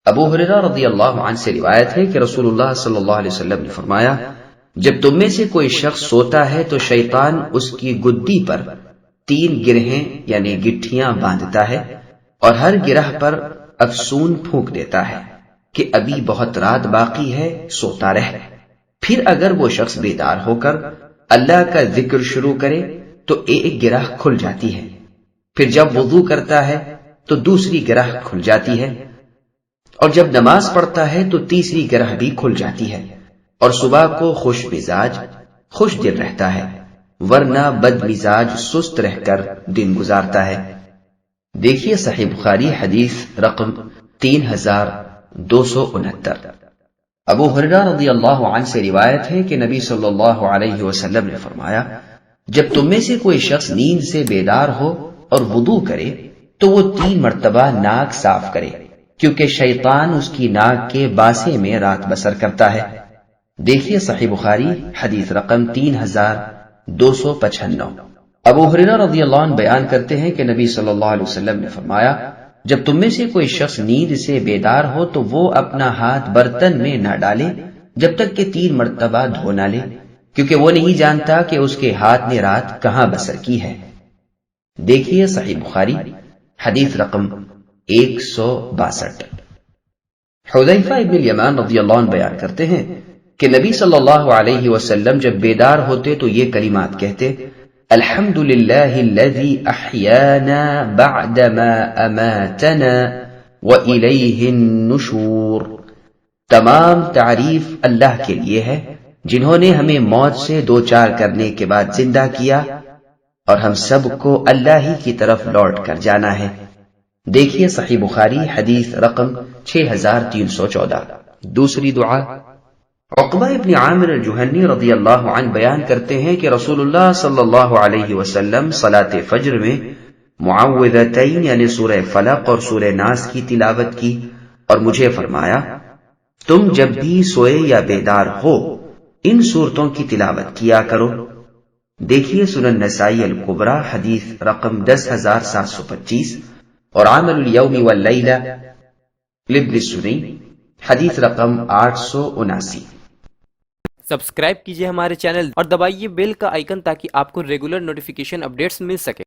ابو ہریرہ رضی اللہ عنہ سے روایت ہے کہ رسول اللہ صلی اللہ علیہ وسلم نے فرمایا، جب تم میں سے کوئی شخص سوتا ہے تو شیطان اس کی گدی پر 3 گرہیں یعنی گٹھیاں باندھتا ہے اور ہر گرہ پر افسون پھونک دیتا ہے کہ ابھی بہت رات باقی ہے، سوتا رہ۔ پھر اگر وہ شخص بیدار ہو کر اللہ کا ذکر شروع کرے تو ایک گرہ کھل جاتی ہے، پھر جب وضو کرتا ہے تو دوسری گرہ کھل جاتی ہے، اور جب نماز پڑھتا ہے تو تیسری گرہ بھی کھل جاتی ہے، اور صبح کو خوش مزاج خوش دل رہتا ہے، ورنہ بد مزاج سست رہ کر دن گزارتا ہے۔ دیکھیے صحیح بخاری حدیث رقم 3269۔ ابو ہریرہ رضی اللہ عنہ سے روایت ہے کہ نبی صلی اللہ علیہ وسلم نے فرمایا، جب تم میں سے کوئی شخص نیند سے بیدار ہو اور وضو کرے تو وہ 3 مرتبہ ناک صاف کرے، کیونکہ شیطان اس کی ناک کے باسے میں رات بسر کرتا ہے۔ دیکھیے صحیح بخاری حدیث رقم 3295۔ ابو ہریرہ رضی اللہ عنہ بیان کرتے ہیں کہ نبی صلی اللہ علیہ وسلم نے فرمایا، جب تم میں سے کوئی شخص نیند سے بیدار ہو تو وہ اپنا ہاتھ برتن میں نہ ڈالے جب تک کہ 3 مرتبہ دھو نہ لے، کیونکہ وہ نہیں جانتا کہ اس کے ہاتھ نے رات کہاں بسر کی ہے۔ دیکھیے صحیح بخاری حدیث رقم 162۔ حذیفہ ابن الیمان رضی اللہ عنہ بیان کرتے ہیں کہ نبی صلی اللہ علیہ وسلم جب بیدار ہوتے تو یہ کلمات کہتے، الحمد للہ الذی احیانا بعدما اماتنا والیہ النشور۔ تمام تعریف اللہ کے لیے ہے جنہوں نے ہمیں موت سے دوچار کرنے کے بعد زندہ کیا، اور ہم سب کو اللہ ہی کی طرف لوٹ کر جانا ہے۔ دیکھیے صحیح بخاری حدیث رقم 6314۔ دوسری دعا، عقبہ ابن عامر الجہنی رضی اللہ عنہ بیان کرتے ہیں کہ رسول اللہ صلی اللہ علیہ وسلم صلاۃ فجر میں معوذتین یعنی سورہ فلق اور سورہ ناس کی تلاوت کی اور مجھے فرمایا، تم جب بھی سوئے یا بیدار ہو ان سورتوں کی تلاوت کیا کرو۔ دیکھیے سنن نسائی الکبریٰ حدیث رقم 10725 اور عمل الیوم واللیلہ لابن السنی حدیث رقم 879۔ سبسکرائب کیجئے ہمارے چینل اور دبائیے بیل کا آئیکن تاکہ آپ کو ریگولر نوٹیفیکیشن اپڈیٹس مل سکے۔